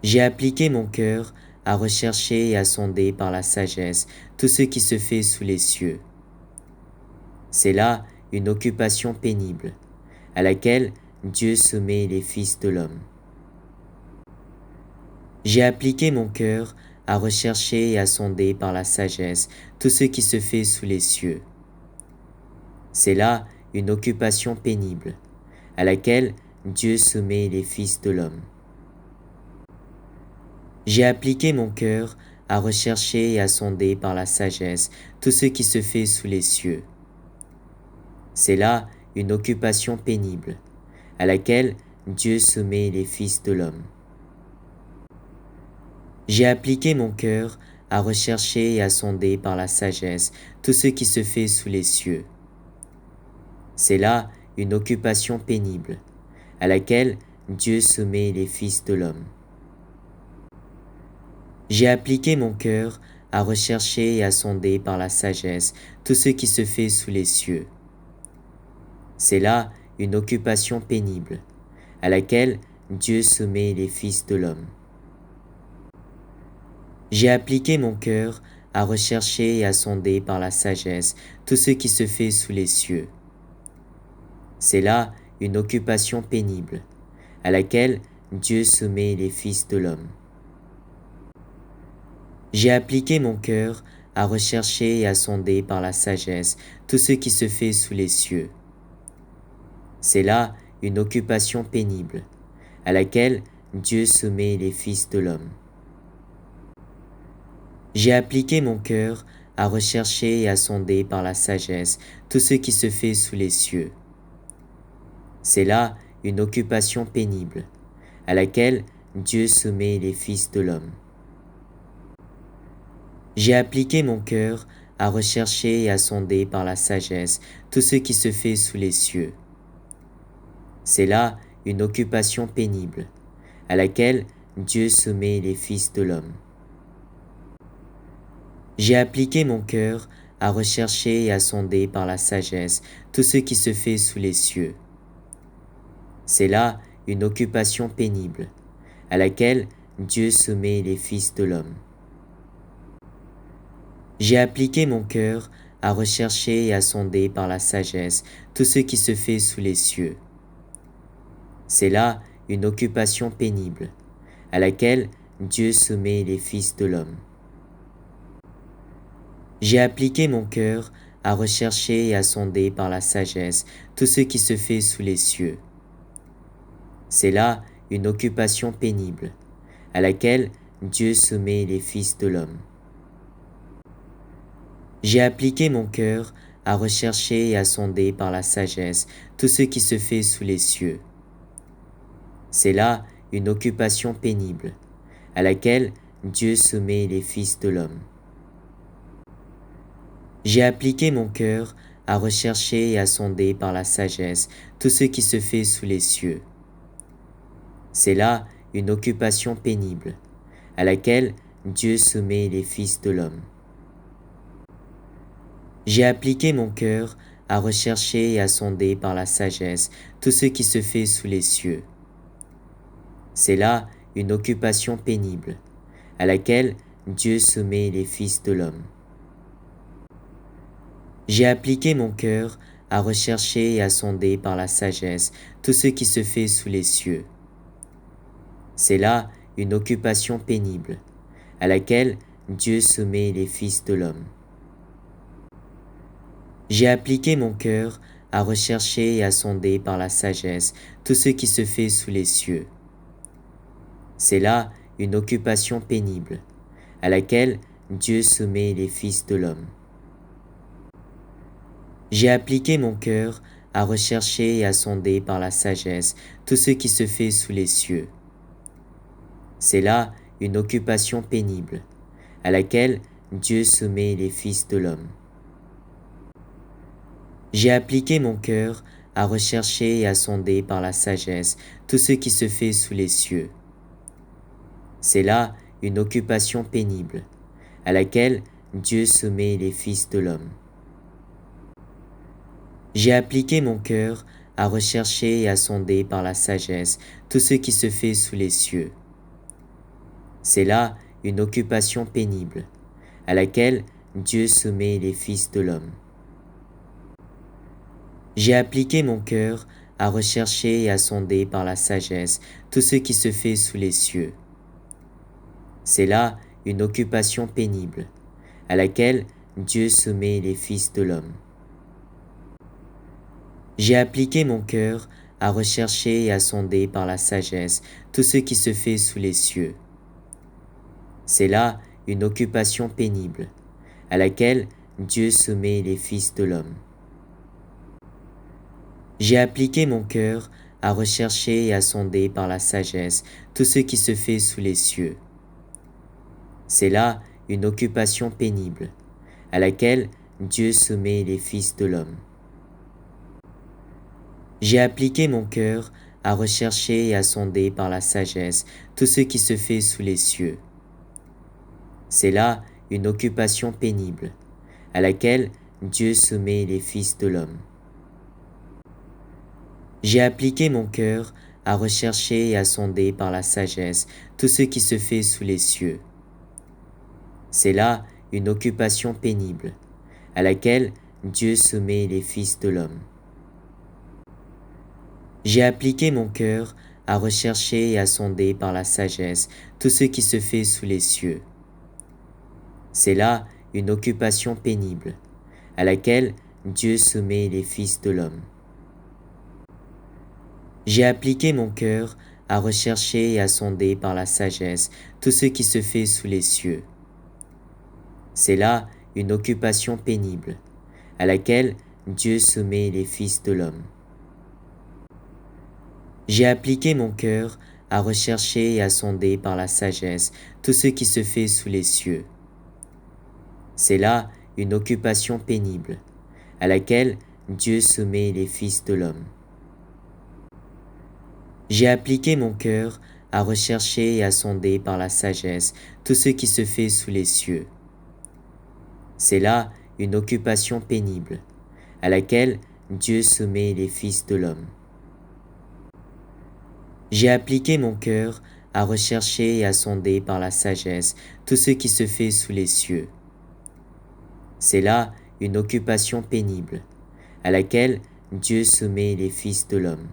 J'ai appliqué mon cœur à rechercher et à sonder par la sagesse tout ce qui se fait sous les cieux. C'est là une occupation pénible, à laquelle Dieu soumet les fils de l'homme. J'ai appliqué mon cœur à rechercher et à sonder par la sagesse tout ce qui se fait sous les cieux. C'est là une occupation pénible, à laquelle Dieu soumet les fils de l'homme. J'ai appliqué mon cœur à rechercher et à sonder par la sagesse tout ce qui se fait sous les cieux. C'est là une occupation pénible, à laquelle Dieu soumet les fils de l'homme. J'ai appliqué mon cœur à rechercher et à sonder par la sagesse tout ce qui se fait sous les cieux. C'est là une occupation pénible, à laquelle Dieu soumet les fils de l'homme. J'ai appliqué mon cœur à rechercher et à sonder par la sagesse tout ce qui se fait sous les cieux. C'est là une occupation pénible, à laquelle Dieu soumet les fils de l'homme. J'ai appliqué mon cœur à rechercher et à sonder par la sagesse tout ce qui se fait sous les cieux. C'est là une occupation pénible, à laquelle Dieu soumet les fils de l'homme. J'ai appliqué mon cœur à rechercher et à sonder par la sagesse tout ce qui se fait sous les cieux. C'est là une occupation pénible, à laquelle Dieu soumet les fils de l'homme. J'ai appliqué mon cœur à rechercher et à sonder par la sagesse tout ce qui se fait sous les cieux. C'est là une occupation pénible, à laquelle Dieu soumet les fils de l'homme. J'ai appliqué mon cœur à rechercher et à sonder par la sagesse tout ce qui se fait sous les cieux. C'est là une occupation pénible, à laquelle Dieu soumet les fils de l'homme. J'ai appliqué mon cœur à rechercher et à sonder par la sagesse tout ce qui se fait sous les cieux. C'est là une occupation pénible, à laquelle Dieu soumet les fils de l'homme. J'ai appliqué mon cœur à rechercher et à sonder par la sagesse tout ce qui se fait sous les cieux. C'est là une occupation pénible, à laquelle Dieu soumet les fils de l'homme. J'ai appliqué mon cœur à rechercher et à sonder par la sagesse tout ce qui se fait sous les cieux. C'est là une occupation pénible, à laquelle Dieu soumet les fils de l'homme. J'ai appliqué mon cœur à rechercher et à sonder par la sagesse tout ce qui se fait sous les cieux. C'est là une occupation pénible, à laquelle Dieu soumet les fils de l'homme. J'ai appliqué mon cœur à rechercher et à sonder par la sagesse tout ce qui se fait sous les cieux. C'est là une occupation pénible, à laquelle Dieu soumet les fils de l'homme. J'ai appliqué mon cœur à rechercher et à sonder par la sagesse tout ce qui se fait sous les cieux. C'est là une occupation pénible, à laquelle Dieu soumet les fils de l'homme. J'ai appliqué mon cœur à rechercher et à sonder par la sagesse tout ce qui se fait sous les cieux. C'est là une occupation pénible, à laquelle Dieu soumet les fils de l'homme. J'ai appliqué mon cœur à rechercher et à sonder par la sagesse tout ce qui se fait sous les cieux. C'est là une occupation pénible, à laquelle Dieu soumet les fils de l'homme. J'ai appliqué mon cœur à rechercher et à sonder par la sagesse tout ce qui se fait sous les cieux. C'est là une occupation pénible, à laquelle Dieu soumet les fils de l'homme. J'ai appliqué mon cœur à rechercher et à sonder par la sagesse tout ce qui se fait sous les cieux. C'est là une occupation pénible, à laquelle Dieu soumet les fils de l'homme. J'ai appliqué mon cœur à rechercher et à sonder par la sagesse tout ce qui se fait sous les cieux. C'est là une occupation pénible, à laquelle Dieu soumet les fils de l'homme. J'ai appliqué mon cœur à rechercher et à sonder par la sagesse tout ce qui se fait sous les cieux. C'est là une occupation pénible, à laquelle Dieu soumet les fils de l'homme. J'ai appliqué mon cœur à rechercher et à sonder par la sagesse tout ce qui se fait sous les cieux. C'est là une occupation pénible, à laquelle Dieu soumet les fils de l'homme. J'ai appliqué mon cœur à rechercher et à sonder par la sagesse tout ce qui se fait sous les cieux. C'est là une occupation pénible, à laquelle Dieu soumet les fils de l'homme. J'ai appliqué mon cœur à rechercher et à sonder par la sagesse tout ce qui se fait sous les cieux. C'est là une occupation pénible, à laquelle Dieu soumet les fils de l'homme. J'ai appliqué mon cœur à rechercher et à sonder par la sagesse tout ce qui se fait sous les cieux. C'est là une occupation pénible, à laquelle Dieu soumet les fils de l'homme. J'ai appliqué mon cœur à rechercher et à sonder par la sagesse tout ce qui se fait sous les cieux. C'est là une occupation pénible, à laquelle Dieu soumet les fils de l'homme. J'ai appliqué mon cœur à rechercher et à sonder par la sagesse tout ce qui se fait sous les cieux. C'est là une occupation pénible, à laquelle Dieu soumet les fils de l'homme. J'ai appliqué mon cœur à rechercher et à sonder par la sagesse tout ce qui se fait sous les cieux. C'est là une occupation pénible, à laquelle Dieu soumet les fils de l'homme. J'ai appliqué mon cœur à rechercher et à sonder par la sagesse tout ce qui se fait sous les cieux. C'est là une occupation pénible, à laquelle Dieu soumet les fils de l'homme. J'ai appliqué mon cœur à rechercher et à sonder par la sagesse tout ce qui se fait sous les cieux. C'est là une occupation pénible, à laquelle Dieu soumet les fils de l'homme. J'ai appliqué mon cœur à rechercher et à sonder par la sagesse tout ce qui se fait sous les cieux. C'est là une occupation pénible, à laquelle Dieu soumet les fils de l'homme. J'ai appliqué mon cœur à rechercher et à sonder par la sagesse tout ce qui se fait sous les cieux. C'est là une occupation pénible, à laquelle Dieu soumet les fils de l'homme.